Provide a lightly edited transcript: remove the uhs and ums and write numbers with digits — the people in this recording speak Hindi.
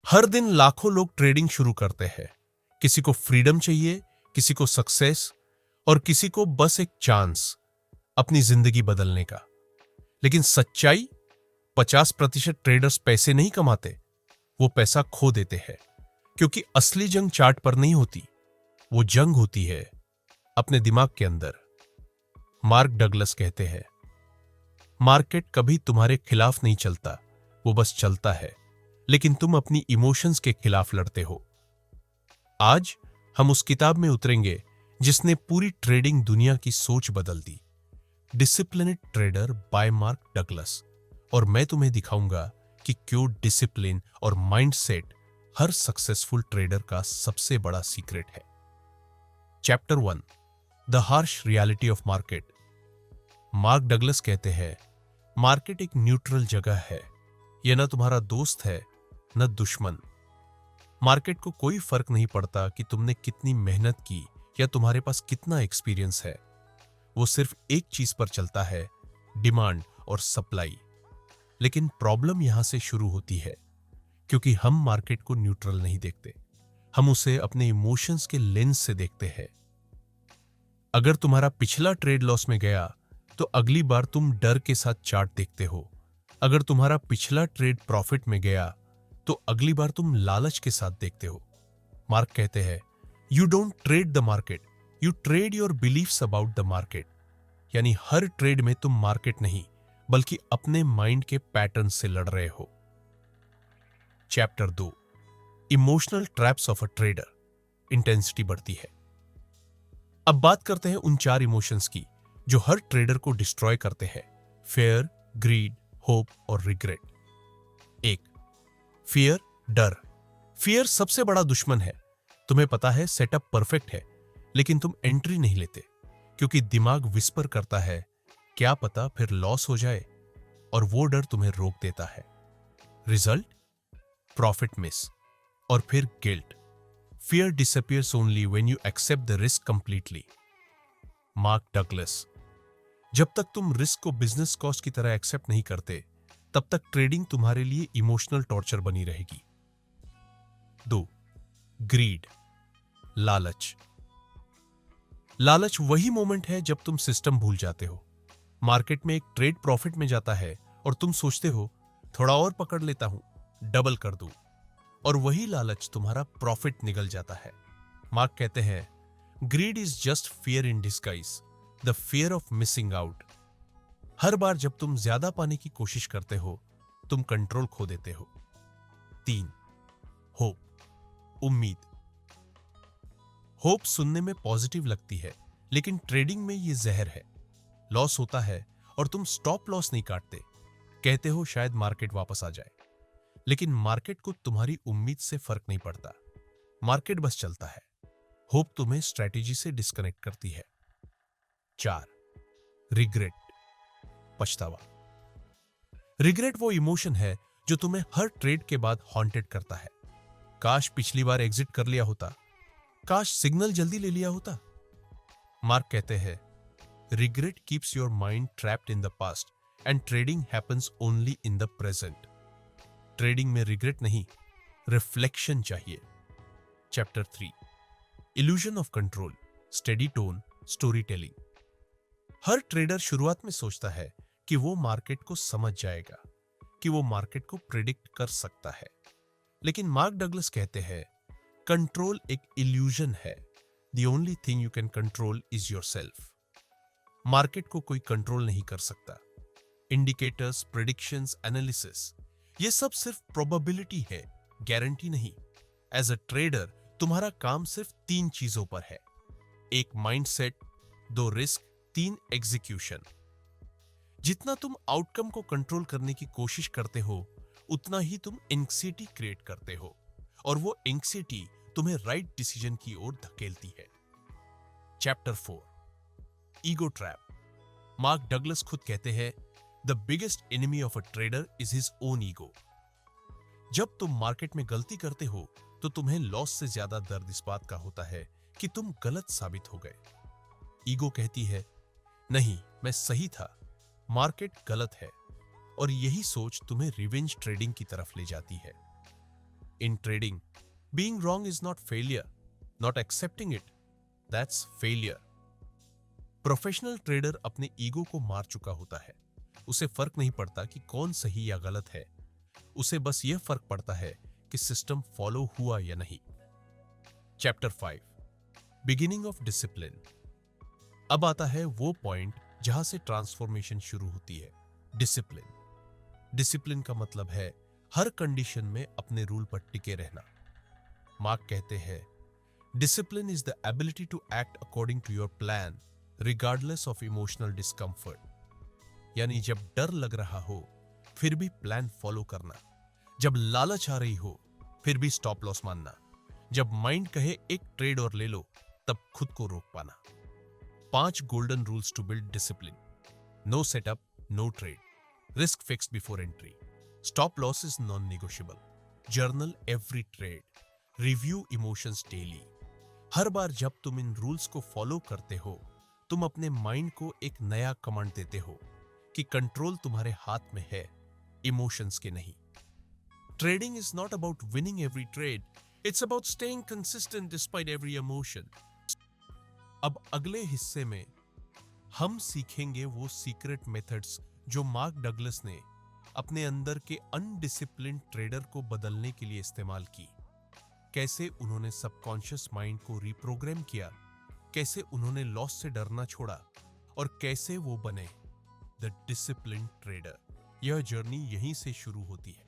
हर दिन लाखों लोग ट्रेडिंग शुरू करते हैं। किसी को फ्रीडम चाहिए, किसी को सक्सेस और किसी को बस एक चांस अपनी जिंदगी बदलने का। लेकिन सच्चाई, 50% ट्रेडर्स पैसे नहीं कमाते, वो पैसा खो देते हैं। क्योंकि असली जंग चार्ट पर नहीं होती, वो जंग होती है अपने दिमाग के अंदर। मार्क डगलस कहते हैं, मार्केट कभी तुम्हारे खिलाफ नहीं चलता, वो बस चलता है, लेकिन तुम अपनी इमोशंस के खिलाफ लड़ते हो। आज हम उस किताब में उतरेंगे जिसने पूरी ट्रेडिंग दुनिया की सोच बदल दी, disciplined trader by Mark Douglas. और मैं तुम्हें दिखाऊंगा कि क्यों डिसिप्लिन और माइंडसेट हर सक्सेसफुल ट्रेडर का सबसे बड़ा सीक्रेट है। Chapter 1, the harsh reality of market. Mark Douglas कहते हैं, मार्केट एक न्यूट्रल जगह है। यह न तुम्हारा दोस्त है न दुश्मन। मार्केट को कोई फर्क नहीं पड़ता कि तुमने कितनी मेहनत की या तुम्हारे पास कितना एक्सपीरियंस है। वो सिर्फ एक चीज पर चलता है, डिमांड और सप्लाई। लेकिन प्रॉब्लम यहां से शुरू होती है, क्योंकि हम मार्केट को न्यूट्रल नहीं देखते, हम उसे अपने इमोशंस के लेंस से देखते हैं। अगर तुम्हारा पिछला ट्रेड लॉस में गया तो अगली बार तुम डर के साथ चार्ट देखते हो। अगर तुम्हारा पिछला ट्रेड प्रॉफिट में गया तो अगली बार तुम लालच के साथ देखते हो। मार्क कहते हैं, you don't trade the market, you trade your beliefs about the market. यानी हर ट्रेड में तुम मार्केट नहीं बल्कि अपने माइंड के पैटर्न से लड़ रहे हो। Chapter 2, emotional traps of a trader. Intensity बढ़ती है। अब बात करते हैं उन 4 इमोशंस की जो हर ट्रेडर को डिस्ट्रॉय करते हैं: फेयर, ग्रीड, होप और रिग्रेट। 1, फियर, डर। फियर सबसे बड़ा दुश्मन है। तुम्हें पता है सेटअप परफेक्ट है, लेकिन तुम एंट्री नहीं लेते क्योंकि दिमाग विस्पर करता है, क्या पता फिर लॉस हो जाए, और वो डर तुम्हें रोक देता है। रिजल्ट, प्रॉफिट मिस और फिर guilt. Fear disappears only when you accept the risk completely. Mark Douglas, जब तक तुम रिस्क को बिजनेस कॉस्ट की तरह एक्सेप्ट नहीं करते, तब तक ट्रेडिंग तुम्हारे लिए इमोशनल टॉर्चर बनी रहेगी। 2, ग्रीड, लालच। लालच वही मोमेंट है जब तुम सिस्टम भूल जाते हो। मार्केट में एक ट्रेड प्रॉफिट में जाता है और तुम सोचते हो, थोड़ा और पकड़ लेता हूं, डबल कर दूं, और वही लालच तुम्हारा प्रॉफिट निगल जाता है। मार्क कहते हैं, greed is just fear in disguise, the fear of missing out. हर बार जब तुम ज्यादा पाने की कोशिश करते हो, तुम कंट्रोल खो देते हो। 3, होप, उम्मीद। होप सुनने में पॉजिटिव लगती है, लेकिन ट्रेडिंग में यह जहर है। लॉस होता है और तुम स्टॉप लॉस नहीं काटते, कहते हो शायद मार्केट वापस आ जाए। लेकिन मार्केट को तुम्हारी उम्मीद से फर्क नहीं पड़ता, मार्केट बस चलता है। होप तुम्हें स्ट्रेटेजी से डिस्कनेक्ट करती है। 4, रिग्रेट, पछतावा। रिग्रेट वो इमोशन है जो तुम्हें हर ट्रेड के बाद हॉन्टेड करता है। काश पिछली बार एग्जिट कर लिया होता, काश सिग्नल जल्दी ले लिया होता। मार्क कहते हैं, regret keeps your mind trapped in the past and trading happens only in the present. Trading में रिग्रेट नहीं, रिफ्लेक्शन चाहिए। Chapter 3, illusion of control, steady tone, story telling. Her trader शुरुआत में सोचता है कि वो मार्केट को समझ जाएगा, कि वो मार्केट को प्रिडिक्ट कर सकता है। लेकिन मार्क डगलस कहते हैं, कंट्रोल एक इल्यूजन है। The only thing you can control is yourself. Market को कोई कंट्रोल नहीं कर सकता। इंडिकेटर्स, प्रेडिक्शंस, एनालिसिस, ये सब सिर्फ प्रोबेबिलिटी है, गारंटी नहीं। एज अ ट्रेडर तुम्हारा काम सिर्फ 3 चीजों पर है: 1, माइंडसेट, 2, रिस्क, 3, एग्जीक्यूशन। जितना तुम आउटकम को कंट्रोल करने की कोशिश करते हो, उतना ही तुम एंग्जायटी क्रिएट करते हो, और वो एंग्जायटी तुम्हें राइट डिसीजन की ओर धकेलती है। Chapter 4, ego trap. Mark Douglas खुद कहते हैं, the biggest enemy of a trader is his own ego. जब तुम मार्केट में गलती करते हो तो तुम्हें लॉस से ज्यादा दर्द इस बात का होता है कि तुम गलत साबित हो गए। ईगो कहती है, नहीं, मैं सही था, मार्केट गलत है, और यही सोच तुम्हें रिवेंज ट्रेडिंग की तरफ ले जाती है। In trading, being wrong is not failure. Not accepting it, that's failure. Professional trader अपने ईगो को मार चुका होता है। उसे फर्क नहीं पड़ता कि कौन सही या गलत है। उसे बस यह फर्क पड़ता है कि सिस्टम फॉलो हुआ या नहीं। Chapter 5, beginning of discipline. अब आता है वो पॉइंट जहां से ट्रांसफॉर्मेशन शुरू होती है, डिसिप्लिन। डिसिप्लिन का मतलब है हर कंडीशन में अपने रूल पर टिके रहना। मार्क कहते हैं, discipline is the ability to act according to your plan regardless of emotional discomfort. यानी जब डर लग रहा हो फिर भी प्लान फॉलो करना, जब लालच आ रही हो फिर भी स्टॉप लॉस मानना, जब माइंड कहे एक ट्रेड और ले लो तब खुद को रोक पाना। 5 golden rules to build discipline. No setup, no trade, risk fixed before entry, stop loss is non negotiable, journal every trade, review emotions daily. हर बार जब तुम इन रूल्स को फॉलो करते हो तुम अपने माइंड को एक नया कमांड देते हो कि कंट्रोल तुम्हारे हाथ में है, इमोशंस के नहीं। Trading is not about winning every trade, it's about staying consistent despite every emotion. अब अगले हिस्से में हम सीखेंगे वो सीक्रेट मेथड्स जो मार्क डगलस ने अपने अंदर के अनडिसिप्लिन्ड ट्रेडर को बदलने के लिए इस्तेमाल की। कैसे उन्होंने सबकॉन्शियस माइंड को रिप्रोग्राम किया, कैसे उन्होंने लॉस से डरना छोड़ा और कैसे वो बने द डिसिप्लिन्ड ट्रेडर। यह जर्नी यहीं से शुरू होती है।